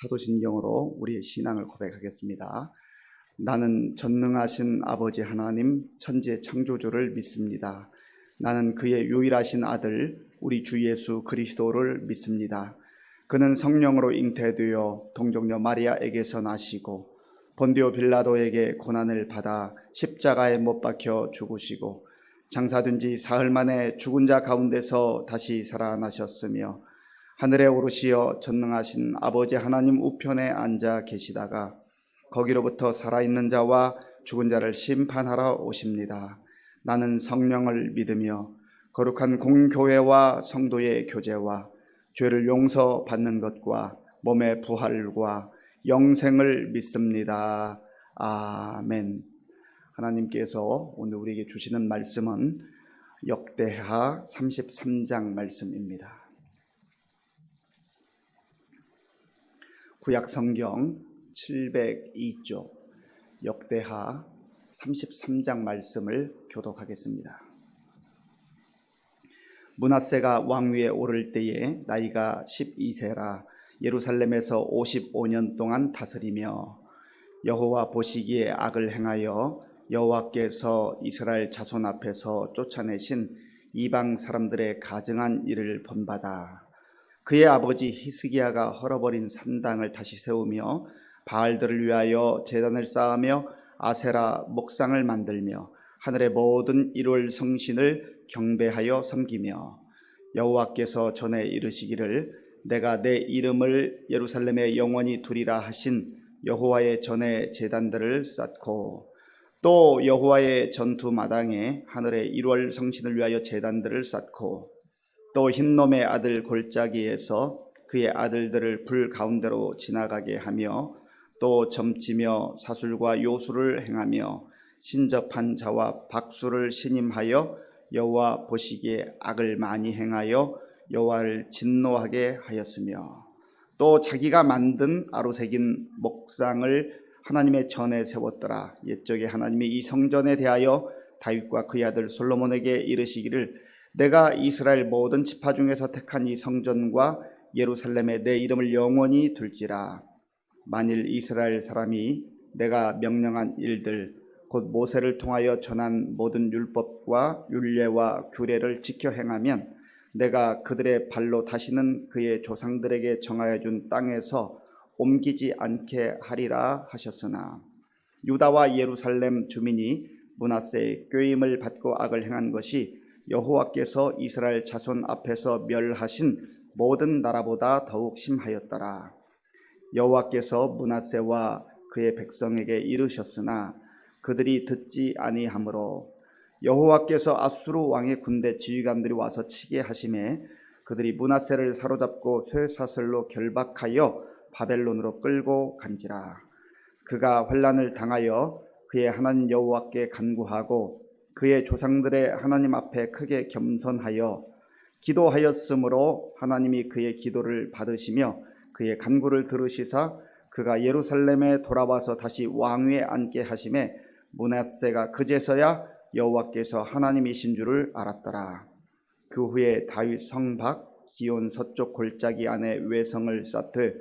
사도신경으로 우리의 신앙을 고백하겠습니다. 나는 전능하신 아버지 하나님 천지의 창조주를 믿습니다. 나는 그의 유일하신 아들 우리 주 예수 그리스도를 믿습니다. 그는 성령으로 잉태되어 동정녀 마리아에게서 나시고 본디오 빌라도에게 고난을 받아 십자가에 못 박혀 죽으시고 장사된 지 사흘 만에 죽은 자 가운데서 다시 살아나셨으며 하늘에 오르시어 전능하신 아버지 하나님 우편에 앉아 계시다가 거기로부터 살아있는 자와 죽은 자를 심판하러 오십니다. 나는 성령을 믿으며 거룩한 공교회와 성도의 교제와 죄를 용서받는 것과 몸의 부활과 영생을 믿습니다. 아멘. 하나님께서 오늘 우리에게 주시는 말씀은 역대하 33장 말씀입니다. 구약성경 702쪽 역대하 33장 말씀을 교독하겠습니다. 므낫세가 왕위에 오를 때에 나이가 12세라 예루살렘에서 55년 동안 다스리며 여호와 보시기에 악을 행하여 여호와께서 이스라엘 자손 앞에서 쫓아내신 이방 사람들의 가증한 일을 본받아 그의 아버지 히스기야가 헐어버린 산당을 다시 세우며 바알들을 위하여 제단을 쌓으며 아세라 목상을 만들며 하늘의 모든 일월 성신을 경배하여 섬기며 여호와께서 전에 이르시기를 내가 내 이름을 예루살렘에 영원히 두리라 하신 여호와의 전에 제단들을 쌓고 또 여호와의 전투 마당에 하늘의 일월 성신을 위하여 제단들을 쌓고 또 흰놈의 아들 골짜기에서 그의 아들들을 불 가운데로 지나가게 하며 또 점치며 사술과 요술을 행하며 신접한 자와 박수를 신임하여 여호와 보시기에 악을 많이 행하여 여호와를 진노하게 하였으며 또 자기가 만든 아로새긴 목상을 하나님의 전에 세웠더라. 옛적에 하나님이 이 성전에 대하여 다윗과 그의 아들 솔로몬에게 이르시기를 내가 이스라엘 모든 지파 중에서 택한 이 성전과 예루살렘에 내 이름을 영원히 둘지라. 만일 이스라엘 사람이 내가 명령한 일들 곧 모세를 통하여 전한 모든 율법과 율례와 규례를 지켜 행하면 내가 그들의 발로 다시는 그의 조상들에게 정하여 준 땅에서 옮기지 않게 하리라 하셨으나 유다와 예루살렘 주민이 므낫세의 꾀임을 받고 악을 행한 것이 여호와께서 이스라엘 자손 앞에서 멸하신 모든 나라보다 더욱 심하였더라. 여호와께서 므낫세와 그의 백성에게 이르셨으나 그들이 듣지 아니하므로 여호와께서 아수르 왕의 군대 지휘관들이 와서 치게 하심에 그들이 므낫세를 사로잡고 쇠사슬로 결박하여 바벨론으로 끌고 간지라. 그가 환난을 당하여 그의 하나님 여호와께 간구하고 그의 조상들의 하나님 앞에 크게 겸손하여 기도하였으므로 하나님이 그의 기도를 받으시며 그의 간구를 들으시사 그가 예루살렘에 돌아와서 다시 왕위에 앉게 하심에 므낫세가 그제서야 여호와께서 하나님이신 줄을 알았더라. 그 후에 다윗 성 밖 기온 서쪽 골짜기 안에 외성을 쌓되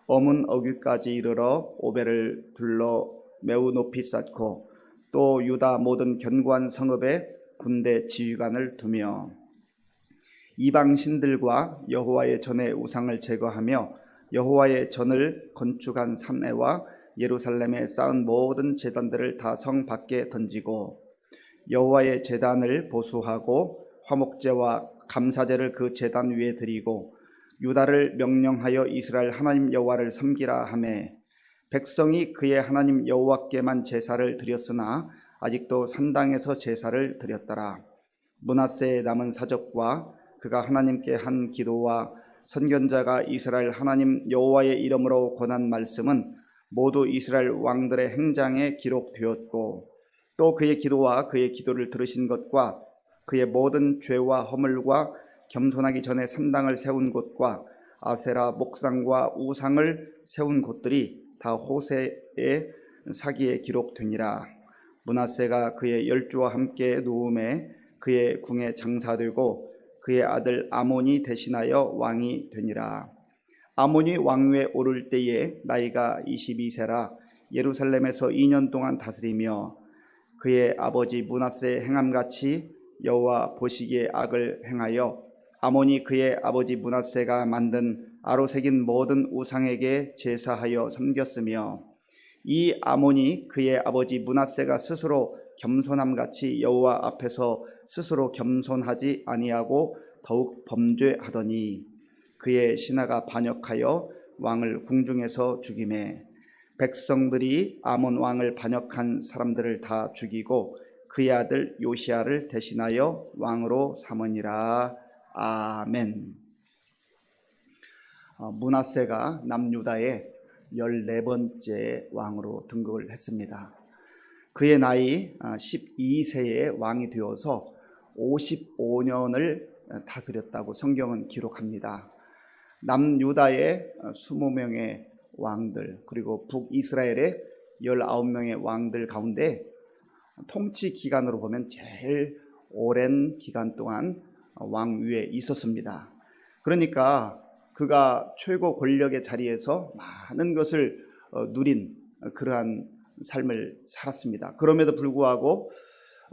어문 어귀까지 이르러 오벨을 둘러 매우 높이 쌓고 또 유다 모든 견고한 성읍에 군대 지휘관을 두며 이방 신들과 여호와의 전의 우상을 제거하며 여호와의 전을 건축한 산에와 예루살렘에 쌓은 모든 제단들을 다 성 밖에 던지고 여호와의 제단을 보수하고 화목제와 감사제를 그 제단 위에 드리고 유다를 명령하여 이스라엘 하나님 여호와를 섬기라 하매 백성이 그의 하나님 여호와께만 제사를 드렸으나 아직도 산당에서 제사를 드렸더라. 므낫세의 남은 사적과 그가 하나님께 한 기도와 선견자가 이스라엘 하나님 여호와의 이름으로 권한 말씀은 모두 이스라엘 왕들의 행장에 기록되었고 또 그의 기도와 그의 기도를 들으신 것과 그의 모든 죄와 허물과 겸손하기 전에 산당을 세운 곳과 아세라 목상과 우상을 세운 곳들이 다 호세의 사기에 기록되니라. 므낫세가 그의 열주와 함께 누움에 그의 궁에 장사되고 그의 아들 아몬이 대신하여 왕이 되니라. 아몬이 왕위에 오를 때에 나이가 22세라 예루살렘에서 2년 동안 다스리며 그의 아버지 므낫세 행함같이 여호와 보시기에 악을 행하여 아몬이 그의 아버지 므낫세가 만든 아로 새긴 모든 우상에게 제사하여 섬겼으며 이 아몬이 그의 아버지 므낫세가 스스로 겸손함같이 여호와 앞에서 스스로 겸손하지 아니하고 더욱 범죄하더니 그의 신하가 반역하여 왕을 궁중에서 죽이매 백성들이 아몬 왕을 반역한 사람들을 다 죽이고 그의 아들 요시야를 대신하여 왕으로 삼으니라. 아멘. 므낫세가 남유다의 14번째 왕으로 등극을 했습니다. 그의 나이 12세에 왕이 되어서 55년을 다스렸다고 성경은 기록합니다. 남유다의 20명의 왕들 그리고 북이스라엘의 19명의 왕들 가운데 통치 기간으로 보면 제일 오랜 기간 동안 왕위에 있었습니다. 그러니까 그가 최고 권력의 자리에서 많은 것을 누린 그러한 삶을 살았습니다. 그럼에도 불구하고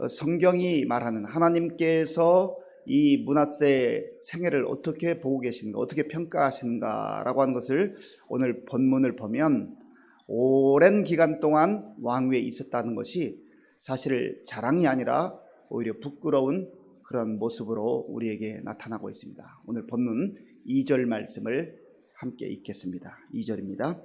성경이 말하는 하나님께서 이 므낫세 생애를 어떻게 보고 계시는가, 어떻게 평가하시는가라고 하는 것을 오늘 본문을 보면 오랜 기간 동안 왕위에 있었다는 것이 사실 자랑이 아니라 오히려 부끄러운 그런 모습으로 우리에게 나타나고 있습니다. 오늘 본문 2절 말씀을 함께 읽겠습니다. 2절입니다.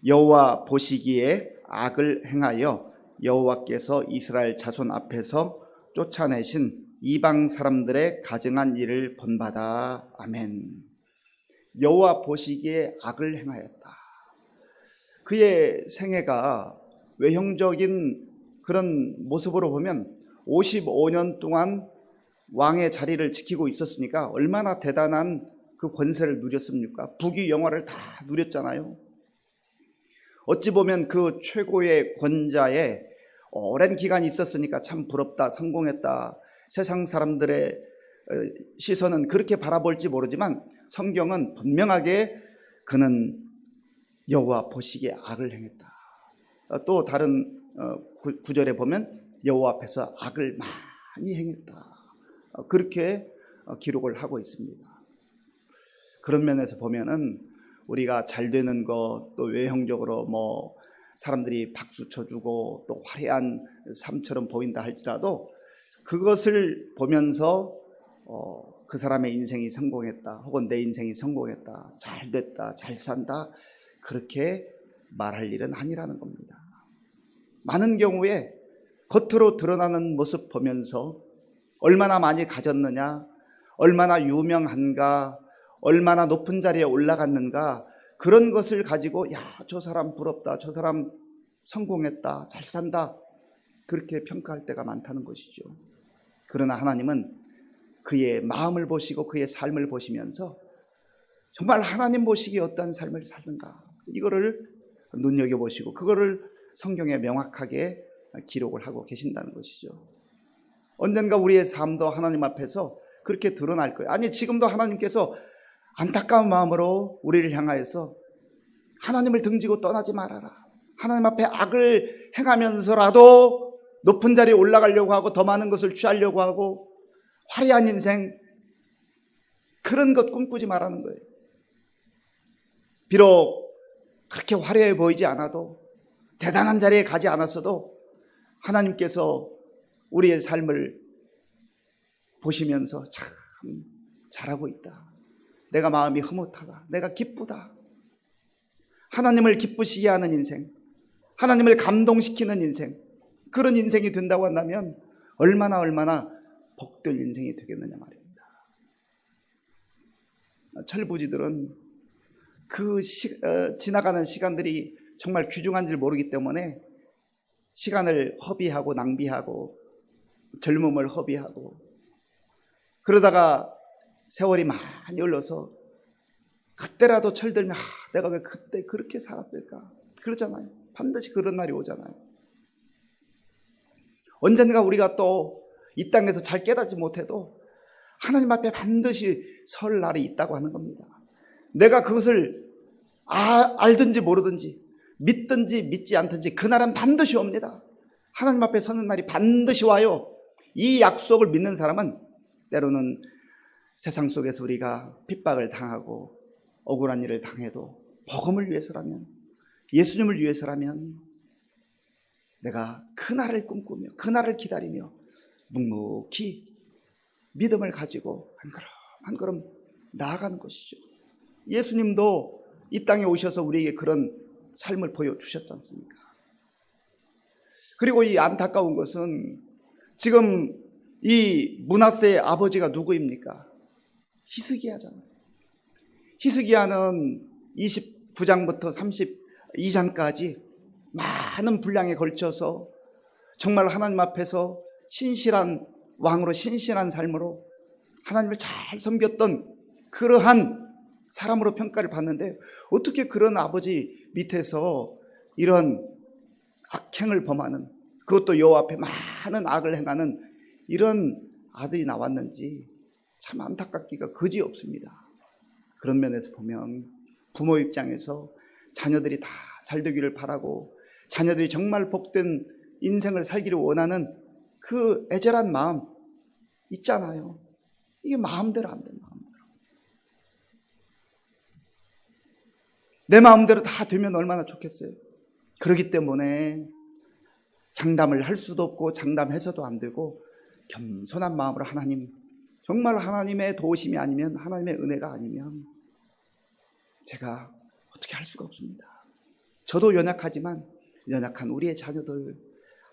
여호와 보시기에 악을 행하여 여호와께서 이스라엘 자손 앞에서 쫓아내신 이방 사람들의 가증한 일을 본받아. 아멘. 여호와 보시기에 악을 행하였다. 그의 생애가 외형적인 그런 모습으로 보면 55년 동안 왕의 자리를 지키고 있었으니까 얼마나 대단한 그 권세를 누렸습니까? 부귀 영화를 다 누렸잖아요. 어찌 보면 그 최고의 권자에 오랜 기간이 있었으니까 참 부럽다, 성공했다. 세상 사람들의 시선은 그렇게 바라볼지 모르지만 성경은 분명하게 그는 여호와 보시기에 악을 행했다. 또 다른 구절에 보면 여호와 앞에서 악을 많이 행했다. 그렇게 기록을 하고 있습니다. 그런 면에서 보면은 우리가 잘 되는 것, 또 외형적으로 사람들이 박수 쳐주고 또 화려한 삶처럼 보인다 할지라도 그것을 보면서 그 사람의 인생이 성공했다, 혹은 내 인생이 성공했다, 잘 됐다, 잘 산다, 그렇게 말할 일은 아니라는 겁니다. 많은 경우에 겉으로 드러나는 모습 보면서 얼마나 많이 가졌느냐, 얼마나 유명한가, 얼마나 높은 자리에 올라갔는가, 그런 것을 가지고 야, 저 사람 부럽다, 저 사람 성공했다, 잘 산다, 그렇게 평가할 때가 많다는 것이죠. 그러나 하나님은 그의 마음을 보시고 그의 삶을 보시면서 정말 하나님 보시기에 어떤 삶을 사는가, 이거를 눈여겨보시고 그거를 성경에 명확하게 기록을 하고 계신다는 것이죠. 언젠가 우리의 삶도 하나님 앞에서 그렇게 드러날 거예요. 아니, 지금도 하나님께서 안타까운 마음으로 우리를 향하여서 하나님을 등지고 떠나지 말아라, 하나님 앞에 악을 행하면서라도 높은 자리에 올라가려고 하고 더 많은 것을 취하려고 하고 화려한 인생, 그런 것 꿈꾸지 말라는 거예요. 비록 그렇게 화려해 보이지 않아도, 대단한 자리에 가지 않았어도 하나님께서 우리의 삶을 보시면서 참 잘하고 있다, 내가 마음이 흐뭇하다, 내가 기쁘다, 하나님을 기쁘시게 하는 인생, 하나님을 감동시키는 인생, 그런 인생이 된다고 한다면 얼마나 복될 인생이 되겠느냐 말입니다. 철부지들은 그 지나가는 시간들이 정말 귀중한 줄 모르기 때문에 시간을 허비하고 낭비하고 젊음을 허비하고 그러다가 세월이 많이 흘러서 그때라도 철들면 내가 왜 그때 그렇게 살았을까, 그러잖아요. 반드시 그런 날이 오잖아요. 언젠가 우리가 또 이 땅에서 잘 깨닫지 못해도 하나님 앞에 반드시 설 날이 있다고 하는 겁니다. 내가 그것을 알든지 모르든지 믿든지 믿지 않든지 그날은 반드시 옵니다. 하나님 앞에 서는 날이 반드시 와요. 이 약속을 믿는 사람은 때로는 세상 속에서 우리가 핍박을 당하고 억울한 일을 당해도 복음을 위해서라면, 예수님을 위해서라면 내가 그날을 꿈꾸며 그날을 기다리며 묵묵히 믿음을 가지고 한 걸음 한 걸음 나아가는 것이죠. 예수님도 이 땅에 오셔서 우리에게 그런 삶을 보여주셨지 않습니까? 그리고 이 안타까운 것은 지금 이 므낫세의 아버지가 누구입니까? 히스기야잖아요. 히스기야는 29장부터 32장까지 많은 분량에 걸쳐서 정말 하나님 앞에서 신실한 왕으로 신실한 삶으로 하나님을 잘 섬겼던 그러한 사람으로 평가를 받는데, 어떻게 그런 아버지 밑에서 이런 악행을 범하는, 그것도 여호와 앞에 많은 악을 행하는 이런 아들이 나왔는지 참 안타깝기가 그지없습니다. 그런 면에서 보면 부모 입장에서 자녀들이 다 잘되기를 바라고 자녀들이 정말 복된 인생을 살기를 원하는 그 애절한 마음 있잖아요. 이게 마음대로 안 돼요. 내 마음대로 다 되면 얼마나 좋겠어요. 그렇기 때문에 장담을 할 수도 없고 장담해서도 안 되고 겸손한 마음으로 하나님, 정말 하나님의 도우심이 아니면, 하나님의 은혜가 아니면 제가 어떻게 할 수가 없습니다. 저도 연약하지만 연약한 우리의 자녀들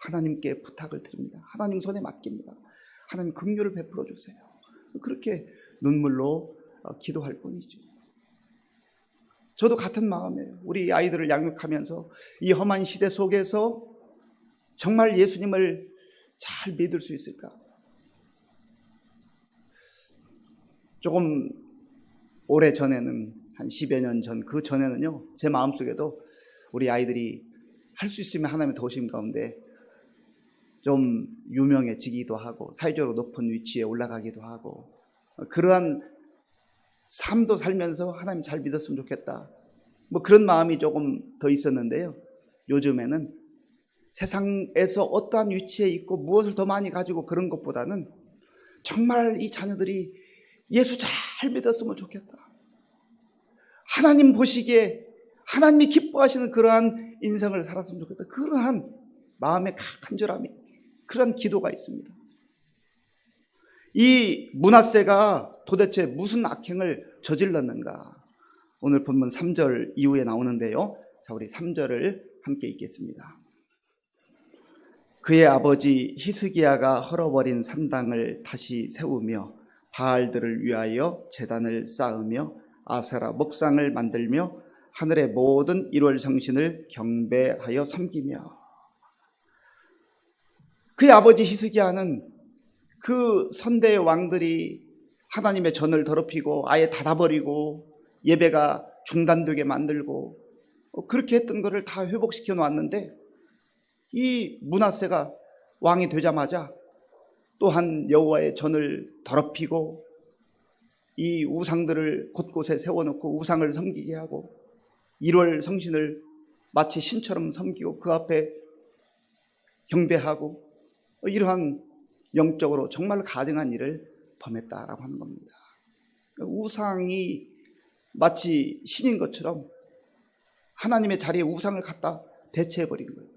하나님께 부탁을 드립니다. 하나님 손에 맡깁니다. 하나님 긍휼을 베풀어 주세요. 그렇게 눈물로 기도할 뿐이죠. 저도 같은 마음이에요. 우리 아이들을 양육하면서 이 험한 시대 속에서 정말 예수님을 잘 믿을 수 있을까? 조금 오래 전에는, 한 10여 년 전, 그 전에는요, 제 마음속에도 우리 아이들이 할 수 있으면 하나님의 도우심 가운데 좀 유명해지기도 하고 사회적으로 높은 위치에 올라가기도 하고 그러한 삶도 살면서 하나님 잘 믿었으면 좋겠다, 뭐 그런 마음이 조금 더 있었는데요. 요즘에는 세상에서 어떠한 위치에 있고 무엇을 더 많이 가지고 그런 것보다는 정말 이 자녀들이 예수 잘 믿었으면 좋겠다, 하나님 보시기에 하나님이 기뻐하시는 그러한 인생을 살았으면 좋겠다, 그러한 마음의 간절함이, 그런 기도가 있습니다. 이 므낫세가 도대체 무슨 악행을 저질렀는가? 오늘 본문 3절 이후에 나오는데요. 자, 우리 3절을 함께 읽겠습니다. 그의 아버지 히스기야가 헐어버린 산당을 다시 세우며 바알들을 위하여 제단을 쌓으며 아세라 목상을 만들며 하늘의 모든 일월 성신을 경배하여 섬기며. 그의 아버지 히스기야는 그 선대의 왕들이 하나님의 전을 더럽히고 아예 닫아버리고 예배가 중단되게 만들고 그렇게 했던 것을 다 회복시켜 놓았는데, 이 므낫세가 왕이 되자마자 또한 여호와의 전을 더럽히고 이 우상들을 곳곳에 세워놓고 우상을 섬기게 하고 1월 성신을 마치 신처럼 섬기고 그 앞에 경배하고 이러한 영적으로 정말 가증한 일을 범했다라고 하는 겁니다. 우상이 마치 신인 것처럼 하나님의 자리에 우상을 갖다 대체해버린 거예요.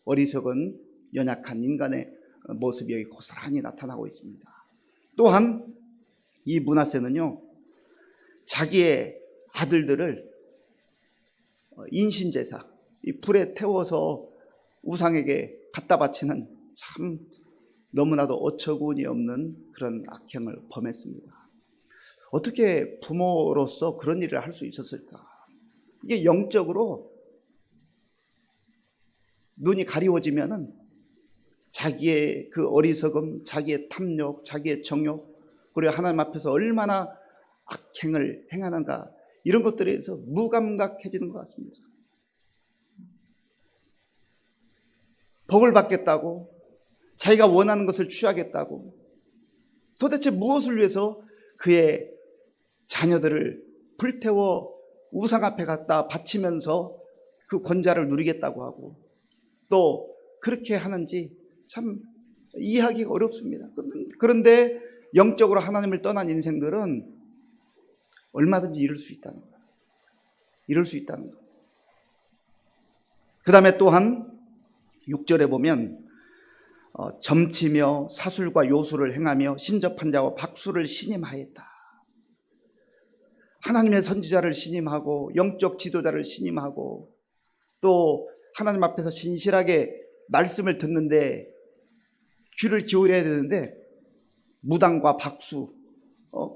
어리석은 연약한 인간의 모습이 여기 고스란히 나타나고 있습니다. 또한 이 므낫세는요, 자기의 아들들을 인신제사, 이 불에 태워서 우상에게 갖다 바치는 참 너무나도 어처구니 없는 그런 악행을 범했습니다. 어떻게 부모로서 그런 일을 할 수 있었을까? 이게 영적으로 눈이 가리워지면은 자기의 그 어리석음, 자기의 탐욕, 자기의 정욕, 그리고 하나님 앞에서 얼마나 악행을 행하는가, 이런 것들에 대해서 무감각해지는 것 같습니다. 복을 받겠다고, 자기가 원하는 것을 취하겠다고, 도대체 무엇을 위해서 그의 자녀들을 불태워 우상 앞에 갖다 바치면서 그 권좌를 누리겠다고 하고 또 그렇게 하는지 참 이해하기가 어렵습니다. 그런데 영적으로 하나님을 떠난 인생들은 얼마든지 이룰 수 있다는 거예요. 이룰 수 있다는 거예요. 그 다음에 또한 6절에 보면 점치며 사술과 요술을 행하며 신접한 자와 박수를 신임하였다. 하나님의 선지자를 신임하고 영적 지도자를 신임하고 또 하나님 앞에서 신실하게 말씀을 듣는데 귀를 기울여야 되는데 무당과 박수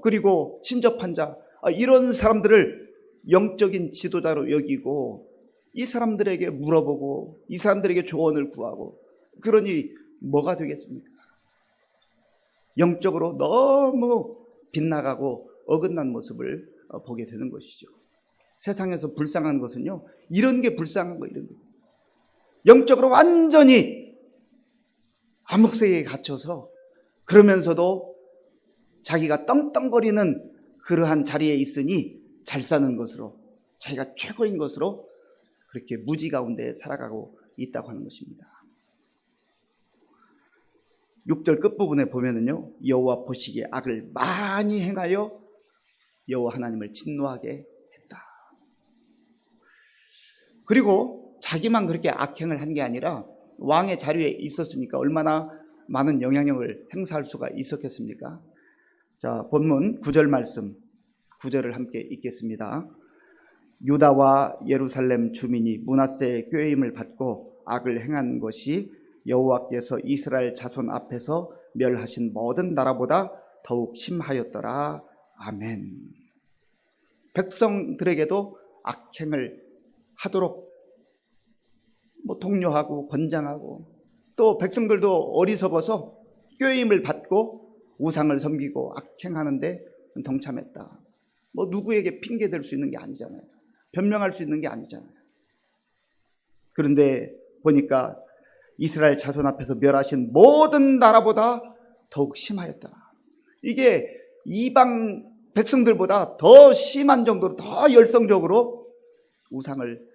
그리고 신접한 자 이런 사람들을 영적인 지도자로 여기고 이 사람들에게 물어보고 이 사람들에게 조언을 구하고 그러니 뭐가 되겠습니까? 영적으로 너무 빗나가고 어긋난 모습을 보게 되는 것이죠. 세상에서 불쌍한 것은요 이런 게 불쌍한 거예요. 이런 거. 영적으로 완전히 암흑세계에 갇혀서 그러면서도 자기가 떵떵거리는 그러한 자리에 있으니 잘 사는 것으로 자기가 최고인 것으로 그렇게 무지 가운데 살아가고 있다고 하는 것입니다. 6절 끝부분에 보면은요 여호와 보시기에 악을 많이 행하여 여호와 하나님을 진노하게 했다. 그리고 자기만 그렇게 악행을 한 게 아니라 왕의 자리에 있었으니까 얼마나 많은 영향력을 행사할 수가 있었겠습니까? 자, 본문 9절 말씀 9절을 함께 읽겠습니다. 유다와 예루살렘 주민이 므낫세의 꾀임을 받고 악을 행한 것이 여호와께서 이스라엘 자손 앞에서 멸하신 모든 나라보다 더욱 심하였더라. 아멘. 백성들에게도 악행을 하도록 독려하고 권장하고 또 백성들도 어리석어서 꾀임을 받고 우상을 섬기고 악행하는데 동참했다. 누구에게 핑계 댈 수 있는 게 아니잖아요. 변명할 수 있는 게 아니잖아요. 그런데 보니까 이스라엘 자손 앞에서 멸하신 모든 나라보다 더욱 심하였더라. 이게 이방 백성들보다 더 심한 정도로 더 열성적으로 우상을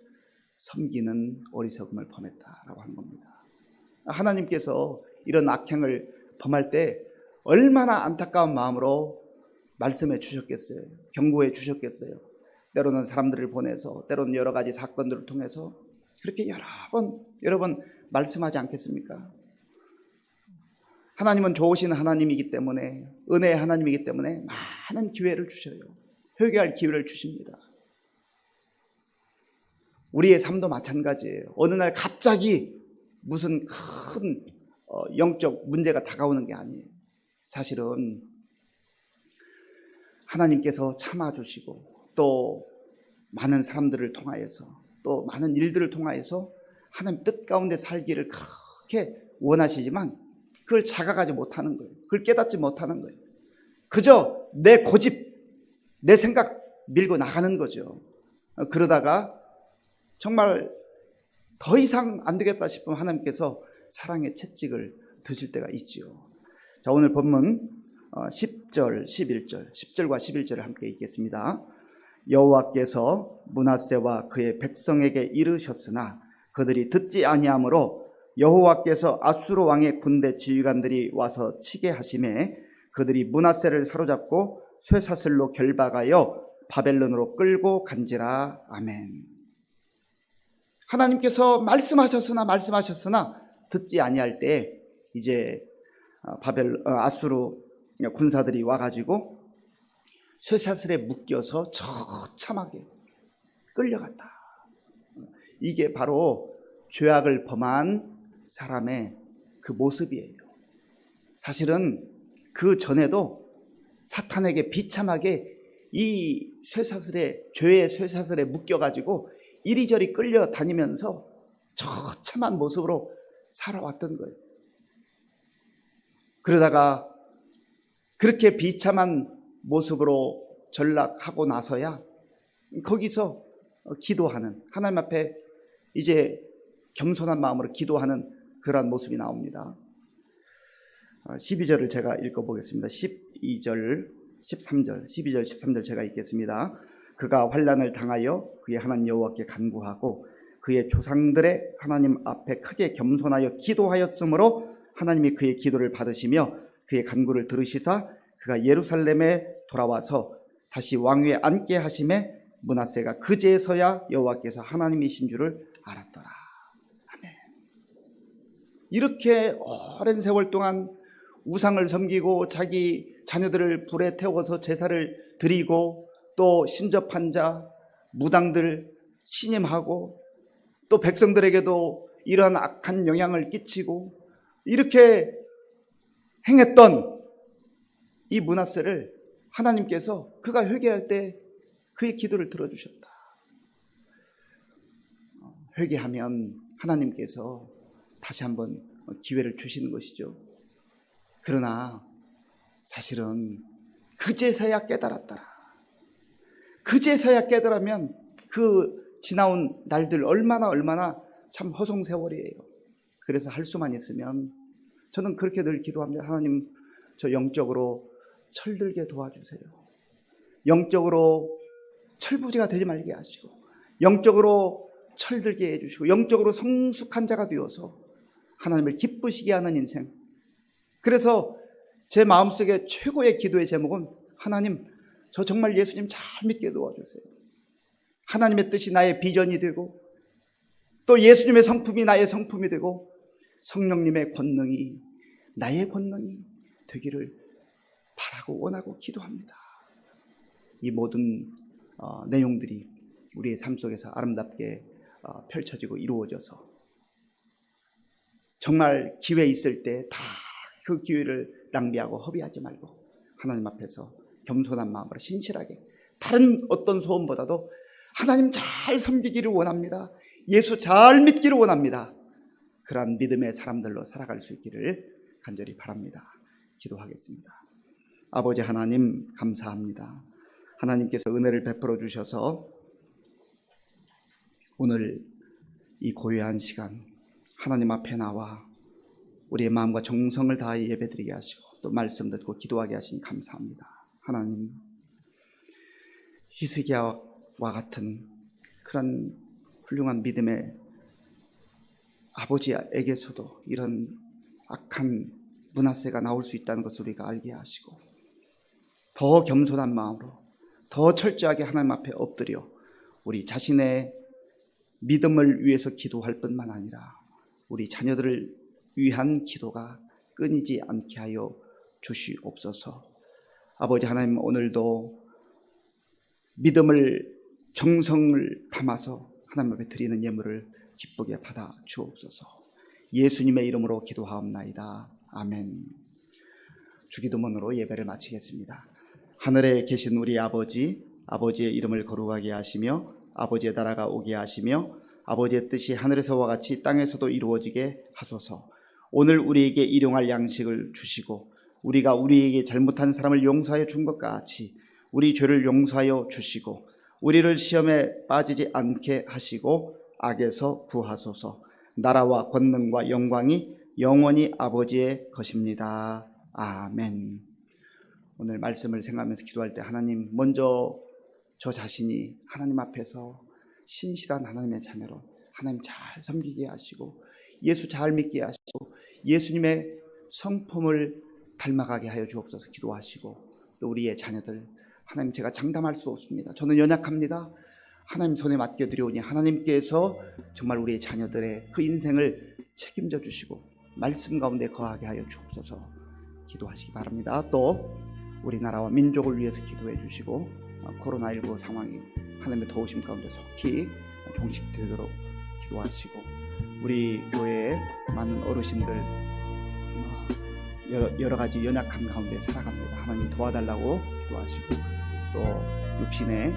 섬기는 어리석음을 범했다라고 하는 겁니다. 하나님께서 이런 악행을 범할 때 얼마나 안타까운 마음으로 말씀해 주셨겠어요. 경고해 주셨겠어요. 때로는 사람들을 보내서 때로는 여러 가지 사건들을 통해서 그렇게 여러 번 말씀하지 않겠습니까? 하나님은 좋으신 하나님이기 때문에 은혜의 하나님이기 때문에 많은 기회를 주셔요. 회개할 기회를 주십니다. 우리의 삶도 마찬가지예요. 어느 날 갑자기 무슨 큰 영적 문제가 다가오는 게 아니에요. 사실은 하나님께서 참아주시고 또 많은 사람들을 통하여서 또 많은 일들을 통하여서 하나님 뜻 가운데 살기를 그렇게 원하시지만 그걸 자각하지 못하는 거예요. 그걸 깨닫지 못하는 거예요. 그저 내 고집, 내 생각 밀고 나가는 거죠. 그러다가 정말 더 이상 안 되겠다 싶으면 하나님께서 사랑의 채찍을 드실 때가 있죠. 자, 오늘 본문 10절, 11절, 10절과 11절을 함께 읽겠습니다. 여호와께서 므낫세와 그의 백성에게 이르셨으나 그들이 듣지 아니하므로 여호와께서 아수르 왕의 군대 지휘관들이 와서 치게 하심에 그들이 므낫세를 사로잡고 쇠사슬로 결박하여 바벨론으로 끌고 간지라. 아멘. 하나님께서 말씀하셨으나 듣지 아니할 때 이제 아수르 군사들이 와가지고 쇠사슬에 묶여서 처참하게 끌려갔다. 이게 바로 죄악을 범한 사람의 그 모습이에요. 사실은 그 전에도 사탄에게 비참하게 이 죄의 쇠사슬에 묶여가지고 이리저리 끌려다니면서 처참한 모습으로 살아왔던 거예요. 그러다가 그렇게 비참한 모습으로 전락하고 나서야 거기서 기도하는, 하나님 앞에 이제 겸손한 마음으로 기도하는 그러한 모습이 나옵니다. 12절을 제가 읽어보겠습니다. 12절, 13절 제가 읽겠습니다. 그가 환난을 당하여 그의 하나님 여호와께 간구하고 그의 조상들의 하나님 앞에 크게 겸손하여 기도하였으므로 하나님이 그의 기도를 받으시며 그의 간구를 들으시사 그가 예루살렘에 돌아와서 다시 왕위에 앉게 하심에 므낫세가 그제서야 여호와께서 하나님이신 줄을 알았더라. 아멘. 이렇게 오랜 세월 동안 우상을 섬기고 자기 자녀들을 불에 태워서 제사를 드리고 또 신접한 자, 무당들 신임하고 또 백성들에게도 이러한 악한 영향을 끼치고 이렇게 행했던 이 므낫세를 하나님께서 그가 회개할 때 그의 기도를 들어주셨다. 회개하면 하나님께서 다시 한번 기회를 주시는 것이죠. 그러나 사실은 그제서야 깨달았더라. 그제서야 깨달으면 그 지나온 날들 얼마나 참 허송세월이에요. 그래서 할 수만 있으면 저는 그렇게 늘 기도합니다. 하나님, 저 영적으로 철들게 도와주세요. 영적으로 철부지가 되지 말게 하시고 영적으로 철들게 해주시고 영적으로 성숙한 자가 되어서 하나님을 기쁘시게 하는 인생. 그래서 제 마음속에 최고의 기도의 제목은 하나님, 저 정말 예수님 잘 믿게 도와주세요. 하나님의 뜻이 나의 비전이 되고 또 예수님의 성품이 나의 성품이 되고 성령님의 권능이 나의 권능이 되기를 바라고 원하고 기도합니다. 이 모든 내용들이 우리의 삶 속에서 아름답게 펼쳐지고 이루어져서 정말 기회 있을 때 다 그 기회를 낭비하고 허비하지 말고 하나님 앞에서 겸손한 마음으로 신실하게 다른 어떤 소원보다도 하나님 잘 섬기기를 원합니다. 예수 잘 믿기를 원합니다. 그러한 믿음의 사람들로 살아갈 수 있기를 간절히 바랍니다. 기도하겠습니다. 아버지 하나님, 감사합니다. 하나님께서 은혜를 베풀어 주셔서 오늘 이 고요한 시간 하나님 앞에 나와 우리의 마음과 정성을 다해 예배드리게 하시고 또 말씀 듣고 기도하게 하시니 감사합니다. 하나님, 히스기야와 같은 그런 훌륭한 믿음의 아버지에게서도 이런 악한 므낫세가 나올 수 있다는 것을 우리가 알게 하시고 더 겸손한 마음으로 더 철저하게 하나님 앞에 엎드려 우리 자신의 믿음을 위해서 기도할 뿐만 아니라 우리 자녀들을 위한 기도가 끊이지 않게 하여 주시옵소서. 아버지 하나님, 오늘도 믿음을 정성을 담아서 하나님 앞에 드리는 예물을 기쁘게 받아 주옵소서. 예수님의 이름으로 기도하옵나이다. 아멘. 주기도문으로 예배를 마치겠습니다. 하늘에 계신 우리 아버지, 아버지의 이름을 거룩하게 하시며 아버지의 나라가 오게 하시며 아버지의 뜻이 하늘에서와 같이 땅에서도 이루어지게 하소서. 오늘 우리에게 일용할 양식을 주시고 우리가 우리에게 잘못한 사람을 용서하여 준 것 같이 우리 죄를 용서하여 주시고 우리를 시험에 빠지지 않게 하시고 악에서 구하소서. 나라와 권능과 영광이 영원히 아버지의 것입니다. 아멘. 오늘 말씀을 생각하면서 기도할 때 하나님, 먼저 저 자신이 하나님 앞에서 신실한 하나님의 자녀로 하나님 잘 섬기게 하시고 예수 잘 믿게 하시고 예수님의 성품을 닮아가게 하여 주옵소서. 기도하시고 또 우리의 자녀들, 하나님, 제가 장담할 수 없습니다. 저는 연약합니다. 하나님 손에 맡겨드리오니 하나님께서 정말 우리의 자녀들의 그 인생을 책임져 주시고 말씀 가운데 거하게 하여 주옵소서. 기도하시기 바랍니다. 또 우리나라와 민족을 위해서 기도해 주시고 코로나19 상황이 하나님의 도우심 가운데 속히 종식되도록 기도하시고 우리 교회에 많은 어르신들 여러 가지 연약함 가운데 살아갑니다. 하나님 도와달라고 기도하시고 또 육신의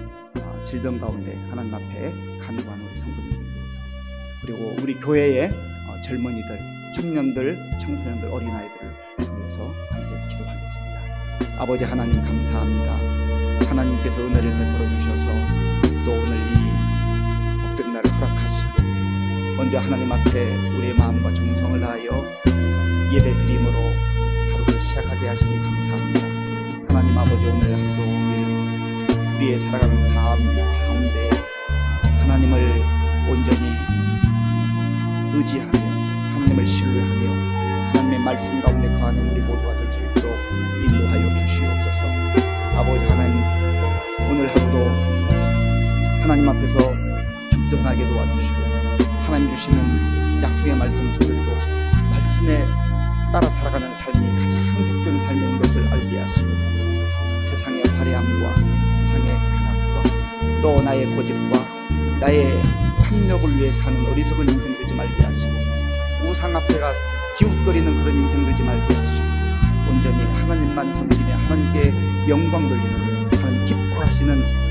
질병 가운데 하나님 앞에 간구하는 우리 성도님들 위해서 그리고 우리 교회의 젊은이들, 청년들, 청소년들, 어린아이들을 위해서 함께 기도하겠습니다. 아버지 하나님, 감사합니다. 하나님께서 은혜를 베풀어 주셔서 또 오늘 이 복된 날을 허락하시고 먼저 하나님 앞에 우리의 마음과 정성을 다하여 예배 드림으로 하루를 시작하게 하시니 감사합니다. 하나님 아버지, 오늘 하루도 우리의 살아가는 삶 가운데 하나님을 온전히 의지하며 하나님을 신뢰하며 하나님의 말씀 가운데 거하는 우리 모두가 될 수 있도록 인도하여 주시옵소서. 아버지 하나님, 오늘 하루도 하나님 앞에서 겸손하게 도와주시고 하나님 주시는 약속의 말씀 속에도 말씀에 따라 살아가는 삶이 가장 복된 삶인 것을 알게 하시고 세상의 화려함과 세상의 쾌락과 또 나의 고집과 나의 탐욕을 위해 사는 어리석은 인생 되지 말게 하시고 우상 앞에가 기웃거리는 그런 인생 되지 말게 하시고 온전히 하나님만 섬기며 하나님께 영광 돌리는 하나님 기뻐하시는